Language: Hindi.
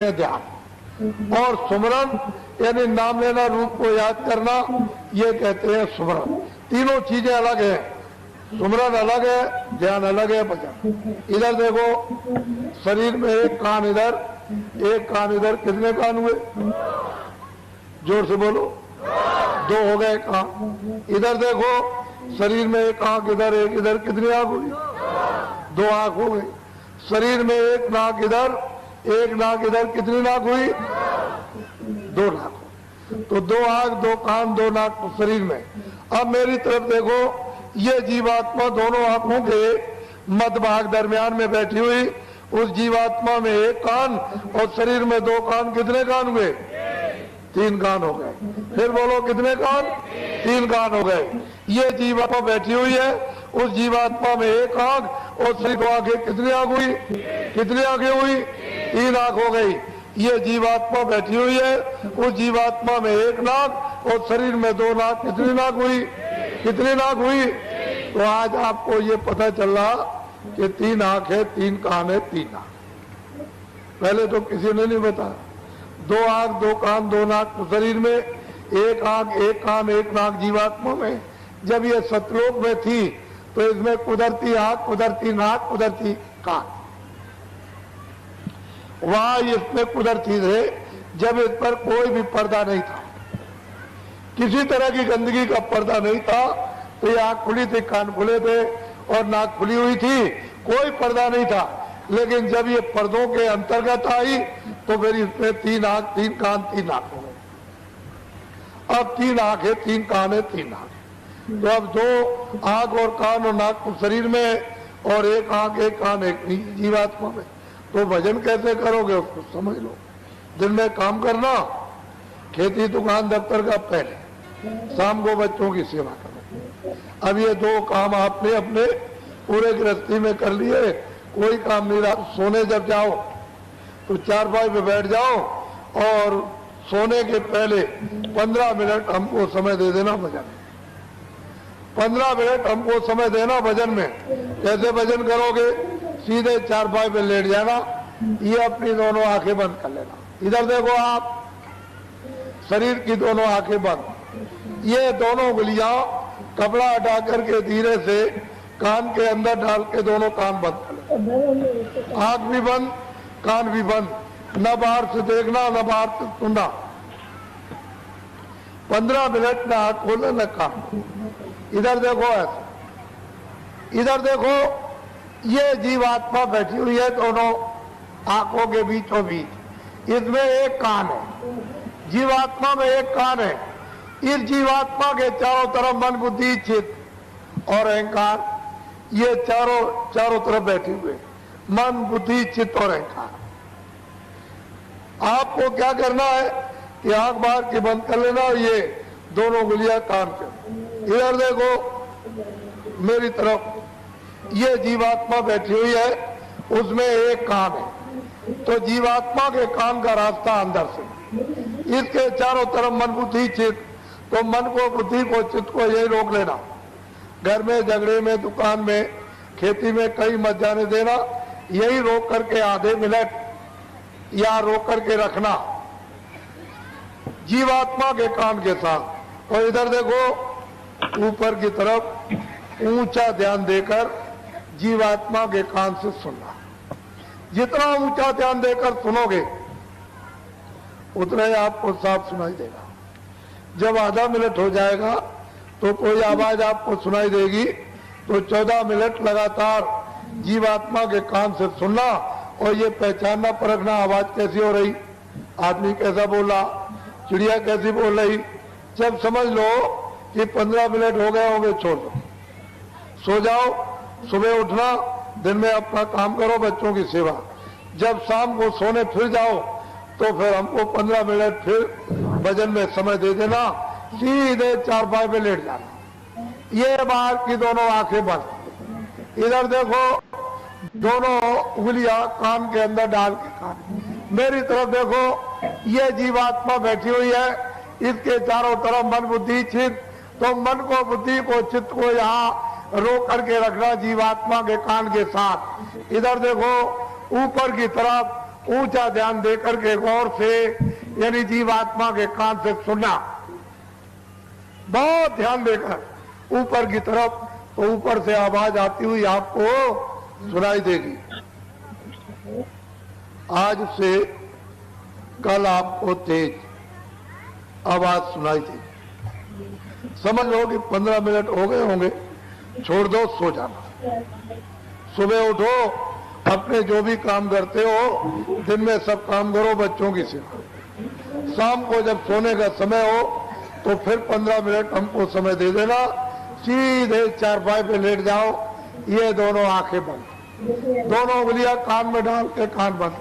ध्यान और सुमरन यानी नाम लेना, रूप को याद करना, ये कहते हैं सुमरन। तीनों चीजें अलग है, सुमरन अलग है, ध्यान अलग है, भजन। इधर देखो, शरीर में एक कान इधर, एक कान इधर, कितने कान हुए? जोर से बोलो, दो हो गए कान। इधर देखो, शरीर में एक आंख इधर, एक इधर, कितनी आंख हुई? दो आंख हो गई। शरीर में एक नाक इधर, एक नाक इधर, कितनी नाक हुई? दो नाक। तो दो आंख, दो कान, दो नाक तो शरीर में। अब मेरी तरफ देखो, ये जीवात्मा दोनों आंखों के मध्य भाग दरमियान में बैठी हुई, उस जीवात्मा में एक कान और शरीर में दो कान, कितने कान हुए? तीन कान हो गए। फिर बोलो, कितने कान? तीन कान हो गए। ये जीवात्मा बैठी हुई है, उस जीवात्मा में एक आंख और शरीर को आंखें, कितनी आंख हुई? कितनी आंखें हुई? तीन आंख हो गई। ये जीवात्मा बैठी हुई है, उस जीवात्मा में एक नाक और शरीर में दो नाक, कितनी नाक हुई? कितनी नाक हुई? तो आज आपको ये पता चल रहा कि तीन आंख है, तीन कान है, तीन नाक। पहले तो किसी ने नहीं बताया। दो आंख, दो कान, दो नाक तो शरीर में, एक आंख, एक कान, एक नाक जीवात्मा में। जब ये सतलोक में थी तो इसमें कुदरती आंख, कुदरती नाक, कुदरती कान, वहां इसमें कुदरती थे जब इस पर कोई भी पर्दा नहीं था, किसी तरह की गंदगी का पर्दा नहीं था। तो ये आंख खुली थी, कान खुले थे और नाक खुली हुई थी, कोई पर्दा नहीं था। लेकिन जब ये पर्दों के अंतर्गत आई तो फिर इसमें तीन आंख, तीन कान, तीन नाक हो गए। अब तीन आंख है, तीन कान है, तीन नाक। तो अब दो आंख और कान और नाक तो शरीर में और एक आंख, एक कान, एक जीवात्मा में। तो भजन कैसे करोगे उसको समझ लो। दिन में काम करना, खेती दुकान दफ्तर का पहले, शाम को बच्चों की सेवा करो। अब ये दो काम आपने अपने पूरे गृहस्थी में कर लिए, कोई काम नहीं रहा। सोने जब जाओ तो चारपाई पे बैठ जाओ और सोने के पहले 15 मिनट हमको समय दे देना भजन। 15 मिनट हमको समय देना भजन में। कैसे भजन करोगे? सीधे चारपाई पे लेट जाना, ये अपनी दोनों आंखें बंद कर लेना। इधर देखो आप, शरीर की दोनों आंखें बंद, ये दोनों उंगलियां कपड़ा हटा करके धीरे से कान के अंदर डाल के दोनों कान बंद कर लेना। आंख भी बंद, कान भी बंद, न बाहर से देखना, न बाहर से सुनना। 15 मिनट न आंख खोले न कान। इधर देखो ऐसा, इधर देखो, ये जीवात्मा बैठी हुई है दोनों आंखों के बीचों बीच, इसमें एक कान है, जीवात्मा में एक कान है। इस जीवात्मा के चारों तरफ मन, बुद्धि, चित्त और अहंकार, ये चारों तरफ बैठे हुए मन, बुद्धि, चित्त और अहंकार। आपको क्या करना है कि आंख बाहर की बंद कर लेना और ये दोनों उंगलियां कान पे। इधर देखो मेरी तरफ, ये जीवात्मा बैठी हुई है, उसमें एक कान है। तो जीवात्मा के कान का रास्ता अंदर से, इसके चारों तरफ मन, बुद्धि, चित्त। तो मन को, बुद्धि को, चित्त को यही रोक लेना। घर में, झगड़े में, दुकान में, खेती में कहीं मत जाने देना। यही रोक करके आधे मिनट या रोक करके रखना जीवात्मा के कान के साथ। और इधर देखो, ऊपर की तरफ ऊंचा ध्यान देकर जीवात्मा के कान से सुनना। जितना ऊंचा ध्यान देकर सुनोगे उतना ही आपको साफ सुनाई देगा। जब आधा मिनट हो जाएगा तो कोई आवाज आपको सुनाई देगी, तो 14 मिनट लगातार जीवात्मा के कान से सुनना और ये पहचानना, परखना आवाज कैसी हो रही, आदमी कैसा बोला, चिड़िया कैसी बोल रही। जब समझ लो कि 15 मिनट हो गए होंगे, छोड़ दो, सो जाओ। सुबह उठना, दिन में अपना काम करो, बच्चों की सेवा। जब शाम को सोने फिर जाओ तो फिर हमको 15 मिनट फिर भजन में समय दे देना, सीधे चारपाई पे लेट जाना। ये बाहर की दोनों आंखें बंद। इधर देखो, दोनों उंगलियां कान के अंदर डाल के कान। मेरी तरफ देखो, ये जीवात्मा बैठी हुई है, इसके चारों तरफ मन, बुद्धि, चित्त। तो मन को, बुद्धि को, चित्त को यहाँ रोक करके रखना जीवात्मा के कान के साथ। इधर देखो, ऊपर की तरफ ऊंचा ध्यान देकर के गौर से यानी जीवात्मा के कान से सुनना, बहुत ध्यान देकर ऊपर की तरफ, तो ऊपर से आवाज आती हुई आपको सुनाई देगी। आज से कल आपको तेज आवाज सुनाई देगी। समझ लो कि 15 मिनट हो गए होंगे, छोड़ दो, सो जाना। सुबह उठो, अपने जो भी काम करते हो दिन में सब काम करो, बच्चों की सेवा। शाम को जब सोने का समय हो तो फिर 15 मिनट हमको समय दे देना, सीधे चारपाई पे लेट जाओ, ये दोनों आंखें बंद, दोनों उंगलियां कान में डाल के कान बंद।